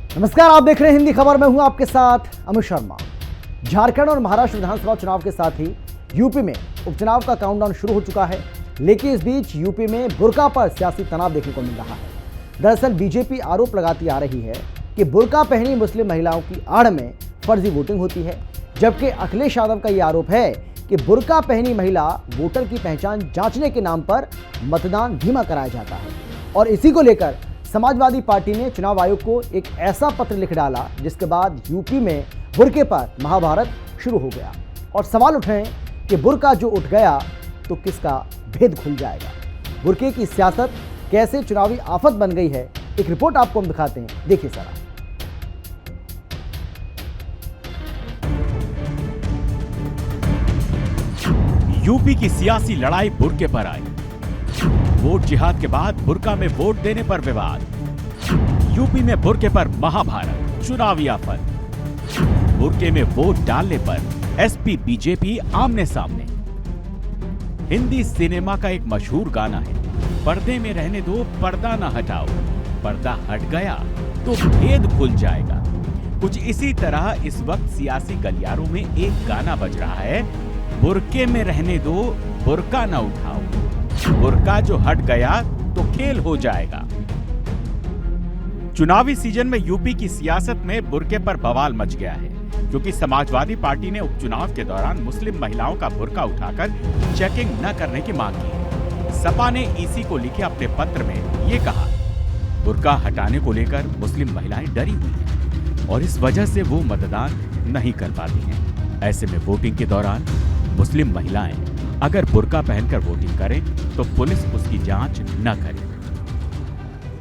नमस्कार, आप देख रहे हैं हिंदी खबर। मैं हूं आपके साथ अमित शर्मा। झारखंड और महाराष्ट्र विधानसभा चुनाव के साथ ही यूपी में उपचुनाव का काउंटडाउन शुरू हो चुका है, लेकिन इस बीच यूपी में बुर्का पर सियासी तनाव देखने को मिल रहा है। दरअसल बीजेपी आरोप लगाती आ रही है कि बुर्का पहनी मुस्लिम महिलाओं की आड़ में फर्जी वोटिंग होती है, जबकि अखिलेश यादव का यह आरोप है कि बुर्का पहनी महिला वोटर की पहचान जांचने के नाम पर मतदान धीमा कराया जाता है। और इसी को लेकर समाजवादी पार्टी ने चुनाव आयोग को एक ऐसा पत्र लिख डाला जिसके बाद यूपी में बुर्के पर महाभारत शुरू हो गया। और सवाल उठे कि बुर्का जो उठ गया तो किसका भेद खुल जाएगा। बुर्के की सियासत कैसे चुनावी आफत बन गई है, एक रिपोर्ट आपको हम दिखाते हैं, देखिए जरा। यूपी की सियासी लड़ाई बुर्के पर आई। वोट जिहाद के बाद बुर्का में वोट देने पर विवाद। यूपी में बुर्के पर महाभारत, चुनावी आफत। बुर्के में वोट डालने पर एसपी बीजेपी आमने सामने। हिंदी सिनेमा का एक मशहूर गाना है, पर्दे में रहने दो पर्दा न हटाओ, पर्दा हट गया तो भेद खुल जाएगा। कुछ इसी तरह इस वक्त सियासी गलियारों में एक गाना बज रहा है, बुर्के में रहने दो बुर्का न उठाओ, बुर्का जो हट गया तो खेल हो जाएगा। चुनावी सीजन में यूपी की सियासत में बुर्के पर बवाल मच गया है, क्योंकि समाजवादी पार्टी ने उपचुनाव के दौरान मुस्लिम महिलाओं का बुर्का उठाकर चेकिंग न करने की मांग की है। सपा ने ईसी को लिखे अपने पत्र में ये कहा, बुर्का हटाने को लेकर मुस्लिम महिलाएं डरी हुई हैं और इस वजह से वो मतदान नहीं कर पाती हैं। ऐसे में वोटिंग के दौरान मुस्लिम महिलाएं अगर बुर्का पहनकर वोटिंग करें तो पुलिस उसकी जांच न करे।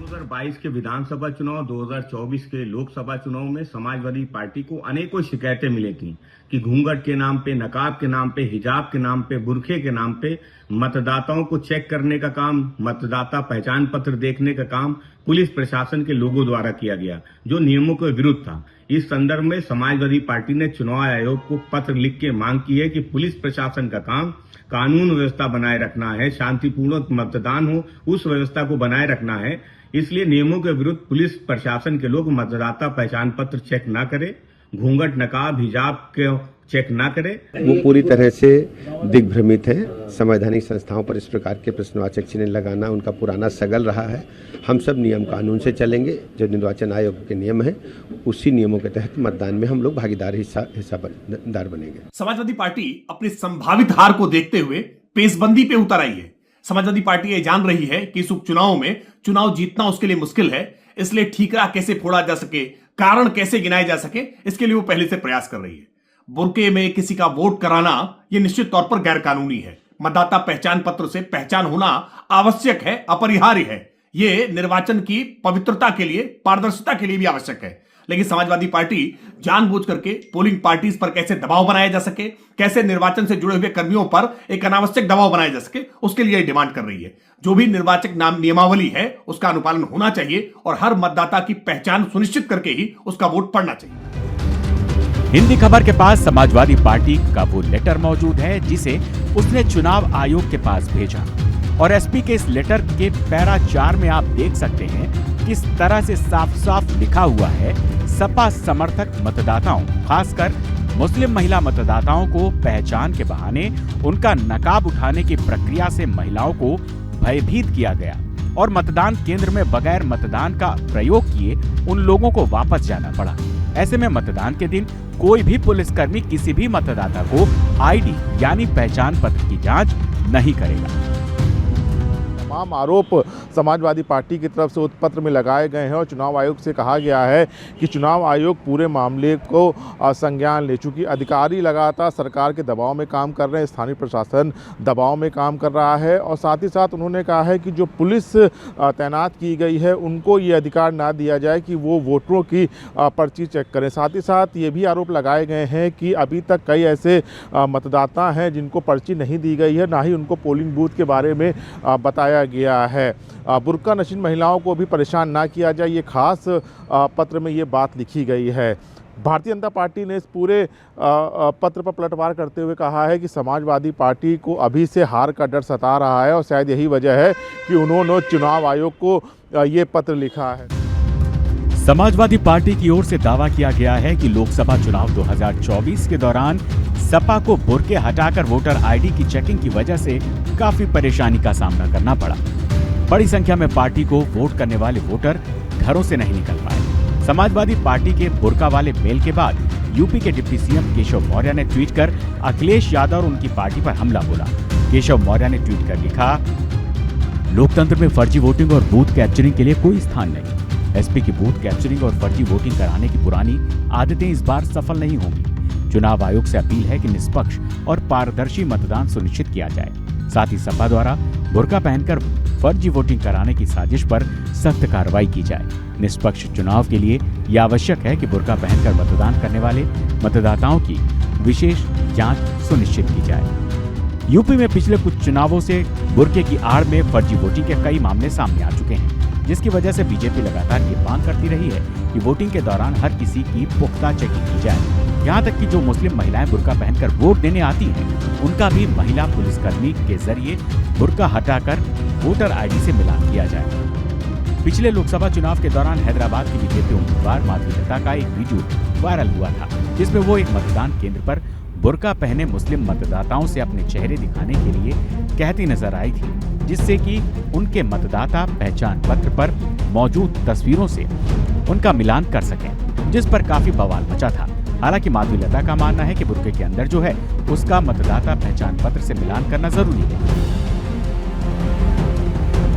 2022 के विधानसभा चुनाव, 2024 के लोकसभा चुनाव में समाजवादी पार्टी को अनेकों शिकायतें मिली थी कि घूंघट के नाम पे, नकाब के नाम पे, हिजाब के नाम पे, बुर्के के नाम पे मतदाताओं को चेक करने का काम, मतदाता पहचान पत्र देखने का काम पुलिस प्रशासन के लोगों द्वारा किया गया, जो नियमों के विरुद्ध था। इस संदर्भ में समाजवादी पार्टी ने चुनाव आयोग को पत्र लिख के मांग की है कि पुलिस प्रशासन का काम कानून व्यवस्था बनाए रखना है, शांतिपूर्ण मतदान हो उस व्यवस्था को बनाए रखना है। इसलिए नियमों के विरुद्ध पुलिस प्रशासन के लोग मतदाता पहचान पत्र चेक ना करें, घूंघट, नकाब, हिजाब के चेक ना करें। वो पूरी तरह से दिग्भ्रमित है। संवैधानिक संस्थाओं पर इस प्रकार के प्रश्नवाचक चिन्ह लगाना उनका पुराना सगल रहा है। हम सब नियम कानून से चलेंगे, जो निर्वाचन आयोग के नियम है उसी नियमों के तहत मतदान में हम लोग भागीदार हिस्सादार बनेंगे। समाजवादी पार्टी अपनी संभावित हार को देखते हुए पेशबंदी पे उतर आई है। समाजवादी पार्टी ये जान रही है कि इस उपचुनाव में चुनाव जीतना उसके लिए मुश्किल है, इसलिए ठीकरा कैसे फोड़ा जा सके, कारण कैसे गिनाए जा सके, इसके लिए वो पहले से प्रयास कर रही है। बुर्के में किसी का वोट कराना यह निश्चित तौर पर गैर कानूनी है। मतदाता पहचान पत्र से पहचान होना आवश्यक है, अपरिहार्य है। यह निर्वाचन की पवित्रता के लिए, पारदर्शिता के लिए भी आवश्यक है। लेकिन समाजवादी पार्टी जानबूझ करके पोलिंग पार्टीज पर कैसे दबाव बनाया जा सके, कैसे निर्वाचन से जुड़े हुए कर्मियों पर एक अनावश्यक दबाव बनाया जा सके, उसके लिए डिमांड कर रही है। जो भी निर्वाचक नियमावली है उसका अनुपालन होना चाहिए और हर मतदाता की पहचान सुनिश्चित करके ही उसका वोट पड़ना चाहिए। हिंदी खबर के पास समाजवादी पार्टी का वो लेटर मौजूद है जिसे उसने चुनाव आयोग के पास भेजा, और एसपी के इस लेटर के पैरा 4 में आप देख सकते हैं किस तरह से साफ साफ लिखा हुआ है, सपा समर्थक मतदाताओं, खासकर मुस्लिम महिला मतदाताओं को पहचान के बहाने उनका नकाब उठाने की प्रक्रिया से महिलाओं को भयभीत किया गया और मतदान केंद्र में बगैर मतदान का प्रयोग किए उन लोगों को वापस जाना पड़ा। ऐसे में मतदान के दिन कोई भी पुलिसकर्मी किसी भी मतदाता को आईडी यानी पहचान पत्र की जांच नहीं करेगा। तमाम आरोप समाजवादी पार्टी की तरफ से उस पत्र में लगाए गए हैं और चुनाव आयोग से कहा गया है कि चुनाव आयोग पूरे मामले को संज्ञान ले। चूँकि अधिकारी लगातार सरकार के दबाव में काम कर रहे हैं, स्थानीय प्रशासन दबाव में काम कर रहा है, और साथ ही साथ उन्होंने कहा है कि जो पुलिस तैनात की गई है उनको ये अधिकार ना दिया जाए कि वो वोटरों की पर्ची चेक करें। साथ ही साथ ये भी आरोप लगाए गए हैं कि अभी तक कई ऐसे मतदाता हैं जिनको पर्ची नहीं दी गई है, ना ही उनको पोलिंग बूथ के बारे में बताया गया है। बुर्का नशीन महिलाओं को भी परेशान ना किया जाए, ये खास पत्र में ये बात लिखी गई है। भारतीय जनता पार्टी ने इस पूरे पत्र पर पलटवार करते हुए कहा है कि समाजवादी पार्टी को अभी से हार का डर सता रहा है और शायद यही वजह है कि उन्होंने चुनाव आयोग को ये पत्र लिखा है। समाजवादी पार्टी की ओर से दावा किया गया है कि लोकसभा चुनाव 2024 के दौरान सपा को बुर्के हटाकर वोटर आईडी की चेकिंग की वजह से काफी परेशानी का सामना करना पड़ा। बड़ी संख्या में पार्टी को वोट करने वाले वोटर घरों से नहीं निकल पाए। समाजवादी पार्टी के बुर्का वाले मेल के बाद यूपी के डिप्टी सीएम केशव मौर्य ने ट्वीट कर अखिलेश यादव और उनकी पार्टी पर हमला बोला। केशव मौर्य ने ट्वीट कर लिखा, लोकतंत्र में फर्जी वोटिंग और बूथ कैप्चरिंग के लिए कोई स्थान नहीं। एसपी की बूथ कैप्चरिंग और फर्जी वोटिंग कराने की पुरानी आदतें इस बार सफल नहीं होंगी। चुनाव आयोग से अपील है कि निष्पक्ष और पारदर्शी मतदान सुनिश्चित किया जाए। साथ ही सपा द्वारा बुर्का पहनकर फर्जी वोटिंग कराने की साजिश पर सख्त कार्रवाई की जाए। निष्पक्ष चुनाव के लिए यह आवश्यक है कि बुर्का पहनकर मतदान करने वाले मतदाताओं की विशेष जांच सुनिश्चित की जाए। यूपी में पिछले कुछ चुनावों से बुर्के की आड़ में फर्जी वोटिंग के कई मामले सामने आ चुके हैं, जिसकी वजह से बीजेपी लगातार ये मांग करती रही है कि वोटिंग के दौरान हर किसी की पुख्ता चेकिंग की जाए। यहाँ तक कि जो मुस्लिम महिलाएं बुर्का पहनकर वोट देने आती हैं, उनका भी महिला पुलिसकर्मी के जरिए बुर्का हटाकर वोटर आईडी से मिलान किया जाए। पिछले लोकसभा चुनाव के दौरान हैदराबाद की बीजेपी उम्मीदवार माधवी लता का एक वीडियो वायरल हुआ था, जिसमें वो एक मतदान केंद्र पर बुर्का पहने मुस्लिम मतदाताओं से अपने चेहरे दिखाने के लिए कहती नजर आई थी, जिससे कि उनके मतदाता पहचान पत्र पर मौजूद तस्वीरों से उनका मिलान कर सकें, जिस पर काफी बवाल मचा था। हालांकि माधवी लता का मानना है कि बुर्के के अंदर जो है उसका मतदाता पहचान पत्र से मिलान करना जरूरी है।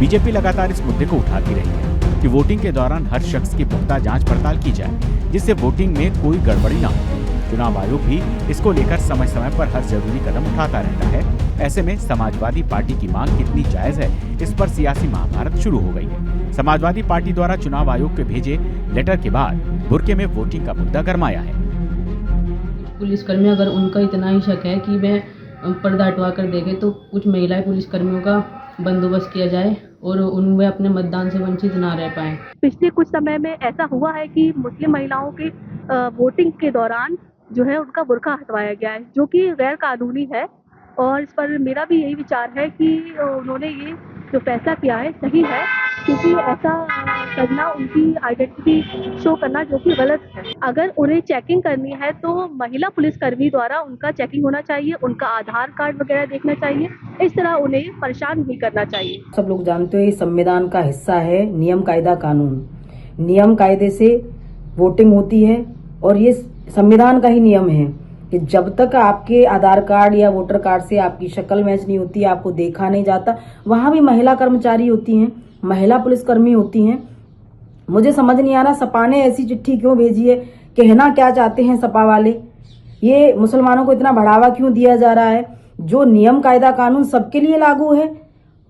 बीजेपी लगातार इस मुद्दे को उठाती रही है कि वोटिंग के दौरान हर शख्स की पुख्ता जांच पड़ताल की जाए, जिससे वोटिंग में कोई गड़बड़ी न हो। चुनाव आयोग भी इसको लेकर समय समय पर हर जरूरी कदम उठाता रहता है। ऐसे में समाजवादी पार्टी की मांग कितनी जायज है, इस पर सियासी महाभारत शुरू हो गई है। समाजवादी पार्टी द्वारा चुनाव आयोग के भेजे लेटर के बाद बुर्के में वोटिंग का मुद्दा गरमाया है। पुलिसकर्मी, अगर उनका इतना ही शक है कि मैं पर्दा हटवा कर देखे, तो कुछ महिला पुलिसकर्मियों का बंदोबस्त किया जाए और उनमें अपने मतदान से वंचित ना रह पाएं। पिछले कुछ समय में ऐसा हुआ है कि मुस्लिम महिलाओं के वोटिंग के दौरान जो है उनका बुर्का हटवाया गया है, जो कि गैर कानूनी है। और इस पर मेरा भी यही विचार है कि उन्होंने ये जो फैसला किया है सही है, क्योंकि ऐसा करना, उनकी आइडेंटिटी शो करना जो कि गलत है। अगर उन्हें चेकिंग करनी है तो महिला पुलिसकर्मी द्वारा उनका चेकिंग होना चाहिए, उनका आधार कार्ड वगैरह देखना चाहिए। इस तरह उन्हें परेशान नहीं करना चाहिए। सब लोग जानते हो ये संविधान का हिस्सा है, नियम कायदा कानून। नियम कायदे से वोटिंग होती है और ये संविधान का ही नियम है कि जब तक आपके आधार कार्ड या वोटर कार्ड से आपकी शक्ल मैच नहीं होती, आपको देखा नहीं जाता, वहां भी महिला कर्मचारी होती हैं, महिला पुलिसकर्मी होती हैं। मुझे समझ नहीं आ रहा सपा ने ऐसी चिट्ठी क्यों भेजी है, कहना क्या चाहते हैं सपा वाले, ये मुसलमानों को इतना बढ़ावा क्यों दिया जा रहा है। जो नियम कायदा कानून सबके लिए लागू है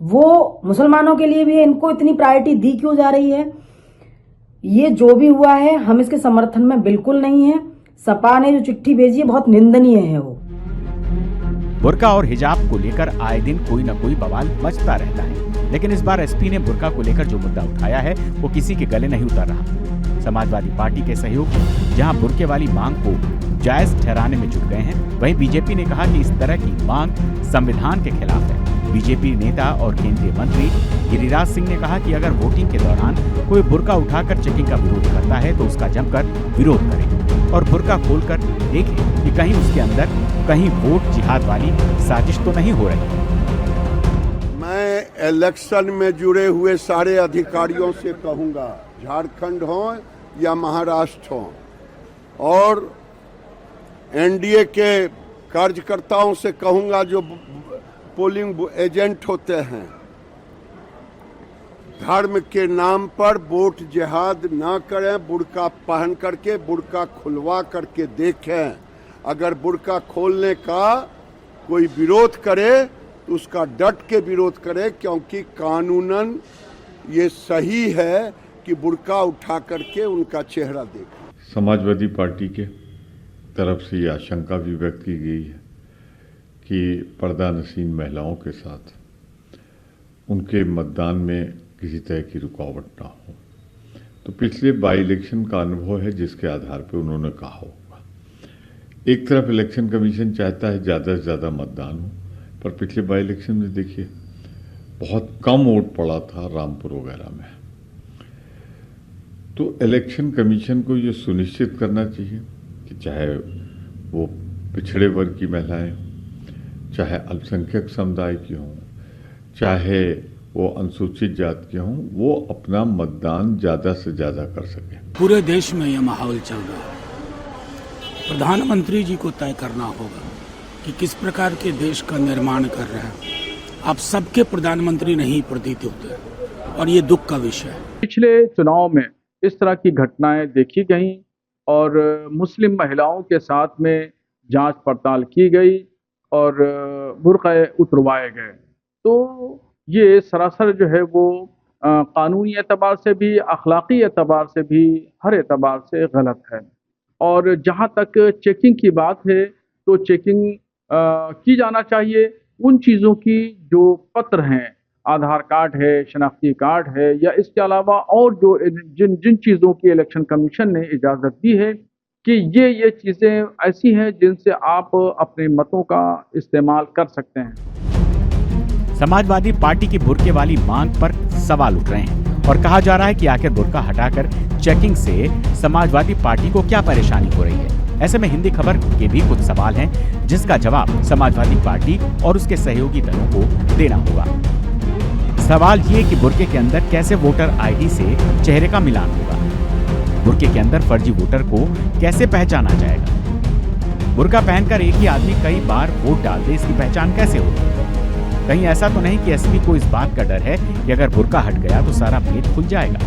वो मुसलमानों के लिए भी है, इनको इतनी प्रायोरिटी दी क्यों जा रही है। ये जो भी हुआ है हम इसके समर्थन में बिल्कुल नहीं है। सपा ने जो चिट्ठी भेजी है बहुत निंदनीय है। वो बुर्का और हिजाब को लेकर आए दिन कोई न कोई बवाल मचता रहता है, लेकिन इस बार एसपी ने बुर्का को लेकर जो मुद्दा उठाया है वो किसी के गले नहीं उतर रहा। समाजवादी पार्टी के सहयोगी जहां बुर्के वाली मांग को जायज ठहराने में जुट गए हैं, वहीं बीजेपी ने कहा कि इस तरह की मांग संविधान के खिलाफ है। बीजेपी नेता और केंद्रीय मंत्री गिरिराज सिंह ने कहा कि अगर वोटिंग के दौरान कोई बुर्का उठाकर चेकिंग का विरोध करता है तो उसका जमकर विरोध करें और बुर्का खोलकर देखें कि कहीं उसके अंदर कहीं वोट जिहाद वाली साजिश तो नहीं हो रही। मैं इलेक्शन में जुड़े हुए सारे अधिकारियों से कहूंगा, झारखंड हो या महाराष्ट्र हो, और एनडीए के कार्यकर्ताओं से कहूंगा जो पोलिंग एजेंट होते हैं, धर्म के नाम पर वोट जिहाद ना करें। बुर्का पहन करके, बुर्का खुलवा करके देखें। अगर बुर्का खोलने का कोई विरोध करे तो उसका डट के विरोध करे, क्योंकि कानूनन ये सही है कि बुर्का उठा करके उनका चेहरा देखें। समाजवादी पार्टी के तरफ से ये आशंका भी व्यक्त की गई है कि पर्दा नशीन महिलाओं के साथ उनके मतदान में किसी तरह की रुकावट ना हो। तो पिछले बाई इलेक्शन का अनुभव है जिसके आधार पर उन्होंने कहा होगा। एक तरफ इलेक्शन कमीशन चाहता है ज़्यादा से ज़्यादा मतदान हो, पर पिछले बाई इलेक्शन में देखिए बहुत कम वोट पड़ा था रामपुर वगैरह में। तो इलेक्शन कमीशन को ये सुनिश्चित करना चाहिए कि चाहे वो पिछड़े वर्ग की महिलाएं, चाहे अल्पसंख्यक समुदाय की हों, चाहे वो अनुसूचित जात के हों, वो अपना मतदान ज़्यादा से ज़्यादा कर सकें। पूरे देश में यह माहौल चल रहा है। प्रधानमंत्री जी को तय करना होगा कि किस प्रकार के देश का निर्माण कर रहे हैं। आप सबके प्रधानमंत्री नहीं प्रतीत होते और ये दुख का विषय है। पिछले चुनाव में इस तरह की घटनाएं देखी गई और मुस्लिम महिलाओं के साथ में जांच पड़ताल की गई और बुर्क़े उतरवाए गए। तो ये सरासर जो है वो कानूनी एतबार से भी, अखलाकी एतबार से भी, हर एतबार से गलत है। और जहाँ तक चेकिंग की बात है तो चेकिंग की जाना चाहिए उन चीज़ों की जो पत्र हैं, आधार कार्ड है, शनाख्ती कार्ड है, या इसके अलावा और जो जिन चीज़ों की इलेक्शन कमीशन ने इजाज़त दी है कि ये चीज़ें ऐसी हैं जिनसे आप अपने मतों का इस्तेमाल कर सकते हैं। समाजवादी पार्टी की बुर्के वाली मांग पर सवाल उठ रहे हैं और कहा जा रहा है कि आखिर बुर्का हटाकर चेकिंग से समाजवादी पार्टी को क्या परेशानी हो रही है। ऐसे में हिंदी खबर के भी कुछ सवाल हैं जिसका जवाब समाजवादी पार्टी और उसके सहयोगी दलों को देना होगा। सवाल ये कि बुर्के के अंदर कैसे वोटर आईडी से चेहरे का मिलान होगा, बुर्के के अंदर फर्जी वोटर को कैसे पहचाना जाएगा, बुर्का पहनकर एक ही आदमी कई बार वोट डाल दे, इसकी पहचान कैसे होगी। कहीं ऐसा तो नहीं कि एसपी को इस बात का डर है कि अगर बुर्का हट गया तो सारा भेद खुल जाएगा।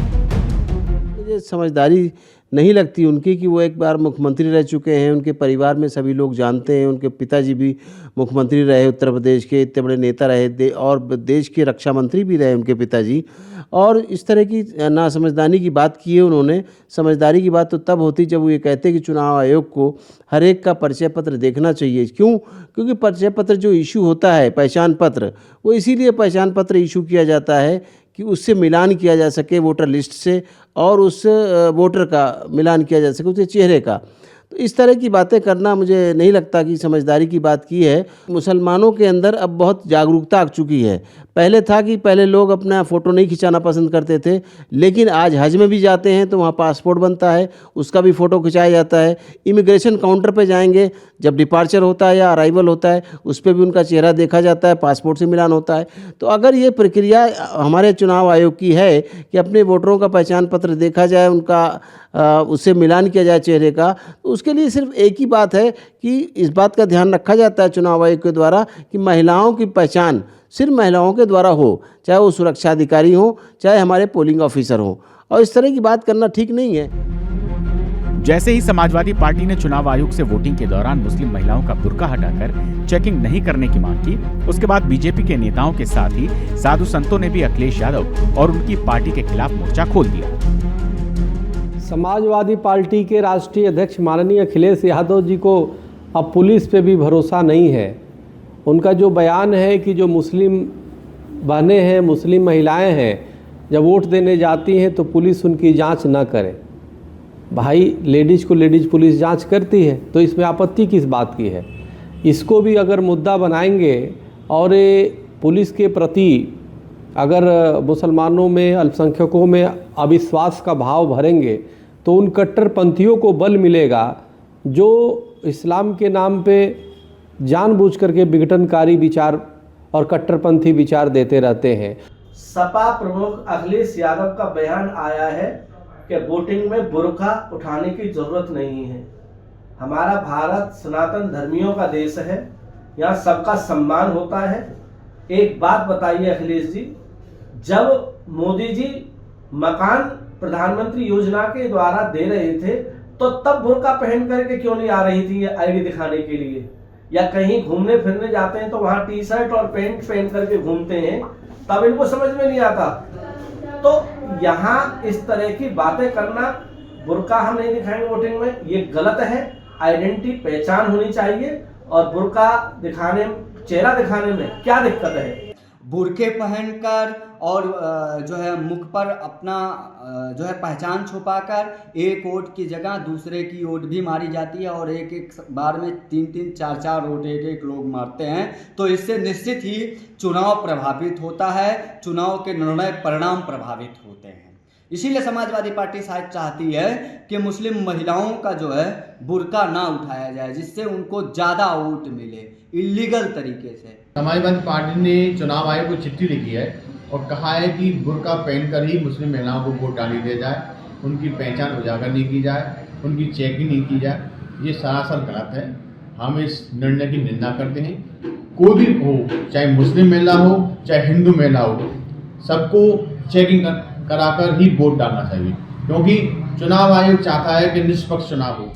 मुझे समझदारी नहीं लगती उनकी कि वो एक बार मुख्यमंत्री रह चुके हैं, उनके परिवार में सभी लोग जानते हैं, उनके पिताजी भी मुख्यमंत्री रहे, उत्तर प्रदेश के इतने बड़े नेता रहे, और देश के रक्षा मंत्री भी रहे उनके पिताजी। और इस तरह की नासमझदारी की बात की है उन्होंने। समझदारी की बात तो तब होती जब वो ये कहते कि चुनाव आयोग को हर एक का परिचय पत्र देखना चाहिए। क्यों? क्योंकि परिचय पत्र जो इशू होता है, पहचान पत्र, वो इसीलिए पहचान पत्र इशू किया जाता है कि उससे मिलान किया जा सके वोटर लिस्ट से, और उस वोटर का मिलान किया जा सके उसके चेहरे का। तो इस तरह की बातें करना मुझे नहीं लगता कि समझदारी की बात की है। मुसलमानों के अंदर अब बहुत जागरूकता आ चुकी है। पहले था कि पहले लोग अपना फ़ोटो नहीं खिंचाना पसंद करते थे, लेकिन आज हज में भी जाते हैं तो वहाँ पासपोर्ट बनता है, उसका भी फ़ोटो खिंचाया जाता है। इमिग्रेशन काउंटर पे जाएंगे, जब डिपार्चर होता है या अराइवल होता है, उस पर भी उनका चेहरा देखा जाता है, पासपोर्ट से मिलान होता है। तो अगर ये प्रक्रिया हमारे चुनाव आयोग की है कि अपने वोटरों का पहचान पत्र देखा जाए, उनका उससे मिलान किया जाए चेहरे का, तो उसके लिए सिर्फ एक ही बात है कि इस बात का ध्यान रखा जाता है चुनाव आयोग के द्वारा कि महिलाओं की पहचान सिर्फ महिलाओं के द्वारा हो, चाहे वो सुरक्षा अधिकारी हो, चाहे हमारे पोलिंग ऑफिसर हो। और इस तरह की बात करना ठीक नहीं है। जैसे ही समाजवादी पार्टी ने चुनाव आयोग से वोटिंग के दौरान मुस्लिम महिलाओं का बुर्का हटाकर चेकिंग नहीं करने की मांग की, उसके बाद बीजेपी के नेताओं के साथ ही साधु संतों ने भी अखिलेश यादव और उनकी पार्टी के खिलाफ मोर्चा खोल दिया। समाजवादी पार्टी के राष्ट्रीय अध्यक्ष माननीय अखिलेश यादव जी को अब पुलिस पे भी भरोसा नहीं है। उनका जो बयान है कि जो मुस्लिम बहनें हैं, मुस्लिम महिलाएं हैं, जब वोट देने जाती हैं तो पुलिस उनकी जांच न करे। भाई, लेडीज़ को लेडीज़ पुलिस जांच करती है, तो इसमें आपत्ति किस बात की है? इसको भी अगर मुद्दा बनाएंगे और पुलिस के प्रति अगर मुसलमानों में, अल्पसंख्यकों में अविश्वास का भाव भरेंगे तो उन कट्टरपंथियों को बल मिलेगा जो इस्लाम के नाम पे जानबूझ करके विघटनकारी विचार और कट्टरपंथी विचार देते रहते हैं। सपा प्रमुख अखिलेश यादव का बयान आया है कि वोटिंग में बुर्का उठाने की जरूरत नहीं है। हमारा भारत सनातन धर्मियों का देश है, यहाँ सबका सम्मान होता है। एक बात बताइए अखिलेश जी, जब मोदी जी मकान प्रधानमंत्री योजना के द्वारा दे रहे थे तो तब बुर्का पहन करके क्यों नहीं आ रही थी आईडी दिखाने के लिए? या कहीं घूमने फिरने जाते हैं तो वहां टी शर्ट और पैंट पहन करके घूमते हैं, तब इनको समझ में नहीं आता। तो यहाँ इस तरह की बातें करना, बुर्का हम नहीं दिखाएंगे वोटिंग में, ये गलत है। आइडेंटिटी, पहचान होनी चाहिए। और बुर्का दिखाने, चेहरा दिखाने में क्या दिक्कत है? बुर्के पहनकर और जो है मुख पर अपना जो है पहचान छुपाकर एक वोट की जगह दूसरे की वोट भी मारी जाती है और एक एक बार में 3-3, 4-4 वोट एक लोग मारते हैं। तो इससे निश्चित ही चुनाव प्रभावित होता है, चुनाव के निर्णय परिणाम प्रभावित होते हैं। इसीलिए समाजवादी पार्टी शायद चाहती है कि मुस्लिम महिलाओं का जो है बुर्का ना उठाया जाए, जिससे उनको ज़्यादा वोट मिले इलीगल तरीके से। समाजवादी पार्टी ने चुनाव आयोग को चिट्ठी लिखी है और कहा है कि बुर्का पहनकर ही मुस्लिम महिलाओं को वोट डाली दिया जाए, उनकी पहचान उजागर नहीं की जाए, उनकी चेकिंग नहीं की जाए। ये सरासर गलत है। हम इस निर्णय की निंदा करते हैं। कोई भी हो, चाहे मुस्लिम महिला हो चाहे हिंदू महिला हो, सबको चेकिंग कराकर ही वोट डालना चाहिए, क्योंकि चुनाव आयोग चाहता है कि निष्पक्ष चुनाव हो।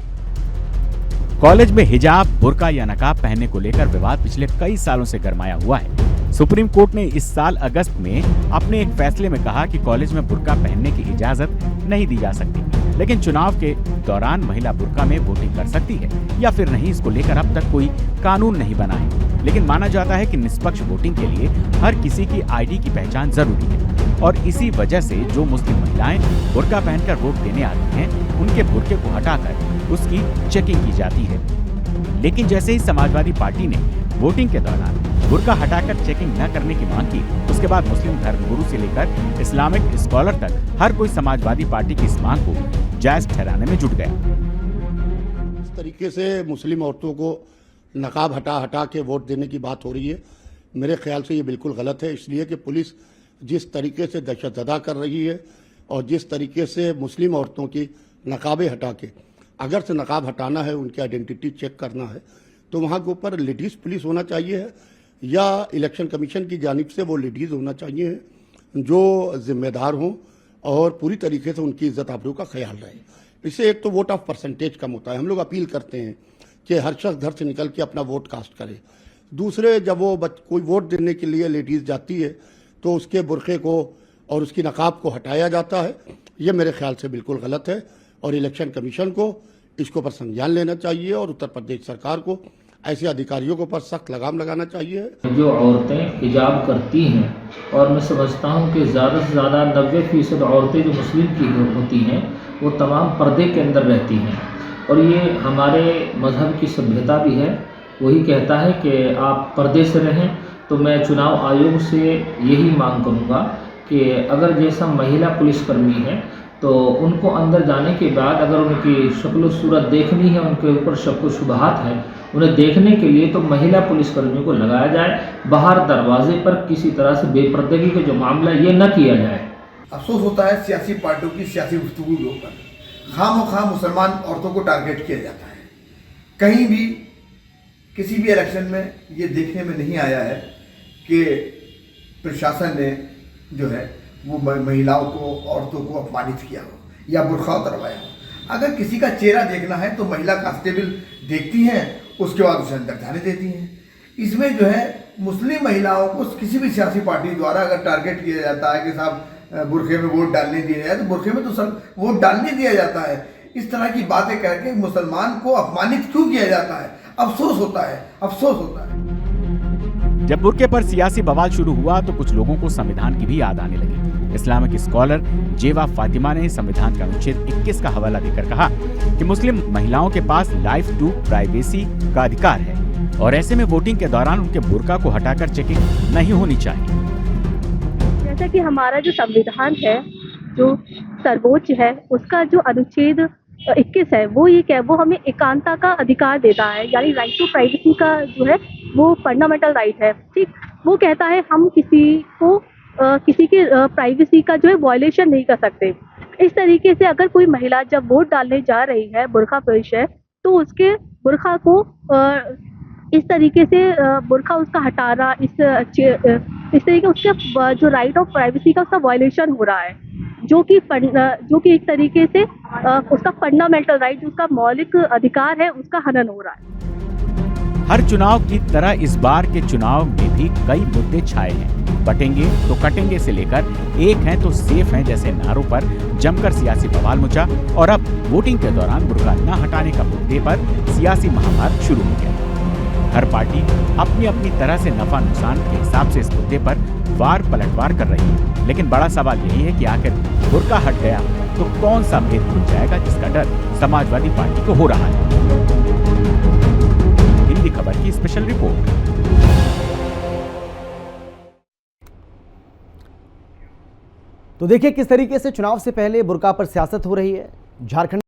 कॉलेज में हिजाब, बुर्का या नकाब पहनने को लेकर विवाद पिछले कई सालों से गरमाया हुआ है। सुप्रीम कोर्ट ने इस साल अगस्त में अपने एक फैसले में कहा कि कॉलेज में बुर्का पहनने की इजाजत नहीं दी जा सकती, लेकिन चुनाव के दौरान महिला बुर्का में वोटिंग कर सकती है या फिर नहीं, इसको लेकर अब तक कोई कानून नहीं बना है। लेकिन माना जाता है कि निष्पक्ष वोटिंग के लिए हर किसी की आईडी की पहचान जरूरी है और इसी वजह से जो मुस्लिम महिलाएं बुर्का पहनकर वोट देने आती हैं, उनके बुर्के को हटाकर उसकी चेकिंग की जाती है। लेकिन जैसे ही समाजवादी पार्टी ने वोटिंग के दौरान बुर्का हटाकर चेकिंग न करने की मांग की, उसके बाद मुस्लिम धर्मगुरु से लेकर इस्लामिक स्कॉलर तक हर कोई समाजवादी पार्टी की इस मांग को जायज ठहराने में जुट गया। इस तरीके से मुस्लिम औरतों को नकाब हटा के वोट देने की बात हो रही है, मेरे ख्याल से ये बिल्कुल गलत है। इसलिए कि पुलिस जिस तरीके से दहशतज़दा कर रही है और जिस तरीके से मुस्लिम औरतों की नकाबें हटा के, अगर से नकाब हटाना है, उनकी आइडेंटिटी चेक करना है, तो वहाँ के ऊपर लेडीज़ पुलिस होना चाहिए है या इलेक्शन कमीशन की जानिब से वो लेडीज़ होना चाहिए है जो जिम्मेदार हों और पूरी तरीके से उनकी इज्जत आबरू का ख्याल रहे। इससे एक तो वोट ऑफ परसेंटेज कम होता है। हम लोग अपील करते हैं कि हर शख्स घर से निकल के अपना वोट कास्ट करे। दूसरे, जब वो कोई वोट देने के लिए लेडीज़ जाती है तो उसके बुर्के को और उसकी नकाब को हटाया जाता है। ये मेरे ख्याल से बिल्कुल गलत है और इलेक्शन कमीशन को इसके ऊपर संज्ञान लेना चाहिए और उत्तर प्रदेश सरकार को ऐसे अधिकारियों के ऊपर सख्त लगाम लगाना चाहिए। जो औरतें हिजाब करती हैं, और मैं समझता हूं कि ज़्यादा से ज़्यादा 90% औरतें जो मुस्लिम की होती हैं वो तमाम पर्दे के अंदर रहती हैं, और ये हमारे मजहब की सभ्यता भी है, वही कहता है कि आप पर्दे से रहें। तो मैं चुनाव आयोग से यही मांग करूंगा कि अगर जैसा महिला पुलिसकर्मी है तो उनको अंदर जाने के बाद अगर उनकी शक्ल सूरत देखनी है, उनके ऊपर शक व शुबहात है, उन्हें देखने के लिए तो महिला पुलिसकर्मियों को लगाया जाए। बाहर दरवाजे पर किसी तरह से बेपर्दगी का जो मामला ये न किया जाए। अफसोस होता है सियासी पार्टियों की सियासी गुफ्तगू के ऊपर खामोखा मुसलमान औरतों को टारगेट किया जाता है। कहीं भी किसी भी इलेक्शन में ये देखने में नहीं आया है कि प्रशासन ने जो है वो महिलाओं को, औरतों को अपमानित किया हो या बुर्खा उतरवाया हो। अगर किसी का चेहरा देखना है तो महिला कांस्टेबल देखती हैं, उसके बाद उसे अंदर जाने देती हैं। इसमें जो है मुस्लिम महिलाओं को किसी भी सियासी पार्टी द्वारा अगर टारगेट किया जाता है कि साहब बुरखे में वोट डालने दिया जाए, तो बुरखे में तो सब वोट डालने दिया जाता है। इस तरह की बातें करके मुसलमान को अपमानित क्यों किया जाता है? अफसोस होता है, अफसोस होता है। जब बुर्के पर सियासी बवाल शुरू हुआ तो कुछ लोगों को संविधान की भी याद आने लगी। इस्लामिक स्कॉलर जेवा फातिमा ने संविधान का अनुच्छेद 21 का हवाला देकर कहा कि मुस्लिम महिलाओं के पास लाइफ टू प्राइवेसी का अधिकार है और ऐसे में वोटिंग के दौरान उनके बुर्का को हटाकर चेकिंग नहीं होनी चाहिए। जैसा कि हमारा जो संविधान है, जो सर्वोच्च है, उसका जो अनुच्छेद 21 है वो हमें एकांता का अधिकार देता है, यानी राइट टू प्राइवेसी का जो है वो फंडामेंटल राइट है। ठीक, वो कहता है हम किसी को किसी के प्राइवेसी का जो है वायलेशन नहीं कर सकते। इस तरीके से अगर कोई महिला जब वोट डालने जा रही है, बुर्का पेश है, तो उसके बुर्का को इस तरीके से बुर्का उसका हटाना, इस तरीके उसका जो राइट ऑफ प्राइवेसी का उसका वायलेशन हो रहा है, जो कि एक तरीके से उसका फंडामेंटल राइट, उसका मौलिक अधिकार है, उसका हनन हो रहा है। हर चुनाव की तरह इस बार के चुनाव में भी कई मुद्दे छाए हैं। बटेंगे तो कटेंगे से लेकर एक हैं तो सेफ हैं जैसे नारों पर जमकर सियासी बवाल मचा और अब वोटिंग के दौरान बुर्का न हटाने का मुद्दे पर सियासी महाभारत शुरू हो गया। हर पार्टी अपनी अपनी तरह से नफा नुकसान के हिसाब से इस मुद्दे पर वार पलटवार कर रही है, लेकिन बड़ा सवाल यही है कि आखिर बुर्का हट गया तो कौन सा भेद खुल जाएगा, जिसका डर समाजवादी पार्टी को हो रहा है। हिंदी खबर की स्पेशल रिपोर्ट। तो देखिए किस तरीके से चुनाव से पहले बुर्का पर सियासत हो रही है। झारखंड